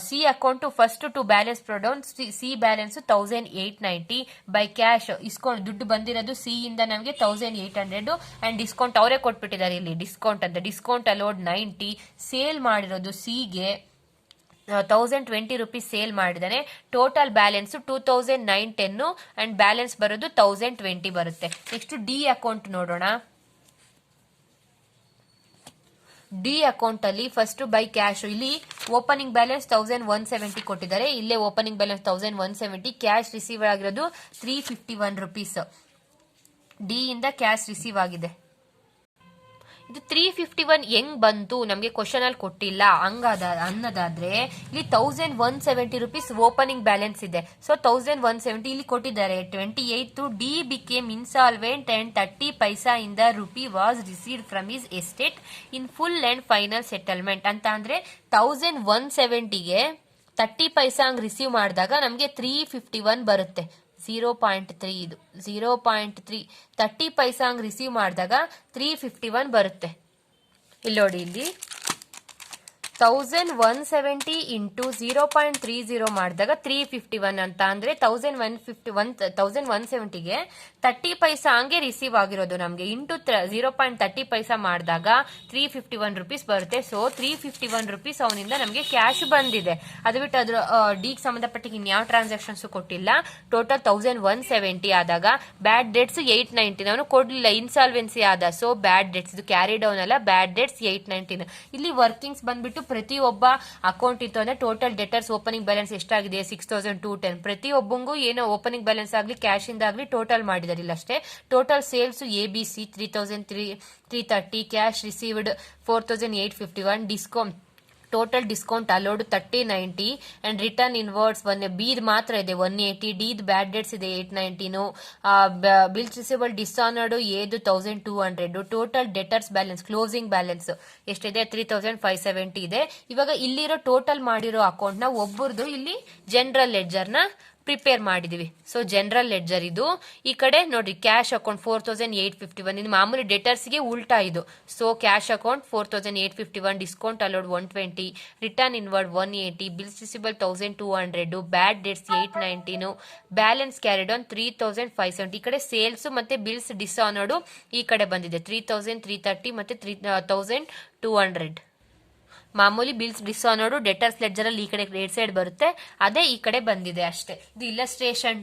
C account first to balance brought down. C balance 1890 by cash ಇಸ್ಕೊಂಡು ದುಡ್ಡು ಬಂದಿರೋದು ಸಿ ಇಂದ ನಮಗೆ 1800 ಅಂಡ್ ಡಿಸ್ಕೌಂಟ್ ಅವರೇ ಕೊಟ್ಬಿಟ್ಟಿದ್ದಾರೆ. ಇಲ್ಲಿ ಡಿಸ್ಕೌಂಟ್ ಅಂತ ಡಿಸ್ಕೌಂಟ್ ಅಲೋಡ್ 90. ಸೇಲ್ ಮಾಡಿರೋದು ಸಿಗೆ 1020 rupees ಸೇಲ್ ಮಾಡಿದಾನೆ. ಟೋಟಲ್ ಬ್ಯಾಲೆನ್ಸ್ 2910 ಅಂಡ್ ಬ್ಯಾಲೆನ್ಸ್ ಬರೋದು 1020 ಬರುತ್ತೆ. ನೆಕ್ಸ್ಟ್ ಡಿ ಅಕೌಂಟ್ ನೋಡೋಣ. ಡಿ ಅಕೌಂಟ್ ಅಲ್ಲಿ ಫಸ್ಟ್ ಬೈ ಕ್ಯಾಶ್. ಇಲ್ಲಿ ಓಪನಿಂಗ್ ಬ್ಯಾಲೆನ್ಸ್ 1170 ಕೊಟ್ಟಿದ್ದಾರೆ. ಇಲ್ಲೇ ಓಪನಿಂಗ್ ಬ್ಯಾಲೆನ್ಸ್ 1170. ಕ್ಯಾಶ್ ರಿಸೀವ್ ಆಗಿರೋದು 351 rupees. ಡಿ ಇಂದ ಕ್ಯಾಶ್ ರಿಸೀವ್ ಆಗಿದೆ. ಇದು 351 ಹೆಂಗ್ ಬಂತು ನಮಗೆ ಕ್ವಶನ್ ಅಲ್ಲಿ ಕೊಟ್ಟಿಲ್ಲ. ಅನ್ನೋದಾದ್ರೆ ಇಲ್ಲಿ 1170 rupees ಓಪನಿಂಗ್ ಬ್ಯಾಲೆನ್ಸ್ ಇದೆ. ಸೊ 1170 ಇಲ್ಲಿ ಕೊಟ್ಟಿದ್ದಾರೆ. 28 D became insolvent and 30 paisa ಇಂದ rupee was received from his estate in full and final settlement ಅಂತ ಅಂದ್ರೆ 1170ಗೆ 30 paisa ಹಂಗ್ ರಿಸೀವ್ ಮಾಡಿದಾಗ ನಮಗೆ 351 ಬರುತ್ತೆ. 0.3 ಇದು 0.3 30 paisa ಹಂಗ್ ರಿಸೀವ್ ಮಾಡಿದಾಗ 351 ಬರುತ್ತೆ. ಇಲ್ಲಿ ನೋಡಿ, ಇಲ್ಲಿ 1170 ಇಂಟು 0.30 ಮಾಡಿದಾಗ 351 ಅಂತ ಅಂದ್ರೆ 1170ಗೆ 30 paisa ಹಂಗೆ ರಿಸೀವ್ ಆಗಿರೋದು ನಮಗೆ ಇಂಟು 0.30 paisa ಮಾಡಿದಾಗ 351 rupees ಬರುತ್ತೆ. ಸೊ 351 rupees ಅವನಿಂದ ನಮಗೆ ಕ್ಯಾಶ್ ಬಂದಿದೆ. ಅದು ಬಿಟ್ಟು ಅದ್ರ ಡಿಗೆ ಸಂಬಂಧಪಟ್ಟ ಇನ್ಯಾವ ಟ್ರಾನ್ಸಾಕ್ಷನ್ಸ್ ಕೊಟ್ಟಿಲ್ಲ. ಟೋಟಲ್ 1170 ಆದಾಗ ಬ್ಯಾಡ್ ಡೆಟ್ಸ್ 819 ಅವನು ಕೊಡ್ಲಿಲ್ಲ, ಇನ್ಸಾಲ್ವೆನ್ಸಿ ಆದ. ಸೊ ಬ್ಯಾಡ್ ಡೆಟ್ಸ್ ಇದು ಕ್ಯಾರಿ ಡೌನ್ ಅಲ್ಲ, ಬ್ಯಾಡ್ ಡೆಟ್ಸ್ 819. ಇಲ್ಲಿ ವರ್ಕಿಂಗ್ಸ್ ಬಂದ್ಬಿಟ್ಟು ಪ್ರತಿಯೊಬ್ಬ ಅಕೌಂಟ್ ಇತ್ತು ಅಂದ್ರೆ ಟೋಟಲ್ ಡೆಟರ್ಸ್ ಓಪನಿಂಗ್ ಬ್ಯಾಲೆನ್ಸ್ ಎಷ್ಟಾಗಿದೆ 6210. ಪ್ರತಿಯೊಬ್ಬಂಗೂ ಏನೋ ಓಪನಿಂಗ್ ಬ್ಯಾಲೆನ್ಸ್ ಆಗ್ಲಿ ಕ್ಯಾಶ್ ಇಂದ ಆಗ್ಲಿ ಟೋಟಲ್ ಮಾಡಿದಾರೆ. ಇಲ್ಲ ಅಷ್ಟೇ total sales A B C 3330, cash received 4851, discount total discount allowed 3090 and return inwards B ಮಾತ್ರ ಇದೆ 180. ಡಿ ಬ್ಯಾಡ್ ಡೆಟ್ಸ್ ಇದೆ 819. ಬಿಲ್ಸ್ ರಿಸೀವಬಲ್ ಡಿಸ್ಆನರ್ಡ್ ಏದು 1200. Total debtors balance closing balance ಎಷ್ಟಿದೆ 3570 ಇದೆ. ಇವಾಗ ಇಲ್ಲಿರೋ ಟೋಟಲ್ ಮಾಡಿರೋ ಅಕೌಂಟ್ ನ ಒಬ್ಬರದು ಇಲ್ಲಿ ಜನರಲ್ ಲೆಡ್ಜರ್ ನ ಪ್ರಿಪೇರ್ ಮಾಡಿದೀವಿ. ಸೊ ಜನರಲ್ ಲೆಡ್ಜರ್ ಇದು. ಈ ಕಡೆ ನೋಡ್ರಿ ಕ್ಯಾಶ್ ಅಕೌಂಟ್ 4851. ಇದು ಮಾಮೂಲಿ ಡೆಟರ್ಸ್ ಗೆ ಉಲ್ಟಾ ಇದು. So cash account 4851, discount allowed 120, return inward 180, bills receivable 1200, bad debts 819, balance carried on 3570. ಈ ಕಡೆ ಸೇಲ್ಸ್ ಮತ್ತೆ ಬಿಲ್ಸ್ ಡಿಸ್ಆನರ್ಡ್ ಈ ಕಡೆ ಬಂದಿದೆ 3330 ಮತ್ತೆ 3200. ಮಾಮೂಲಿ ಬಿಲ್ಸ್ ಡಿಸ್ಆನರ್ಡ್ ಡೆಟರ್ಸ್ ಲೆಡ್ಜರ್ ಅಲ್ಲಿ ಈ ಕಡೆ ರೇಟ್ ಸೈಡ್ ಬರುತ್ತೆ, ಅದೇ ಈ ಕಡೆ ಬಂದಿದೆ ಅಷ್ಟೇ. ಇದು ಇಲ್ಲಸ್ಟ್ರೇಷನ್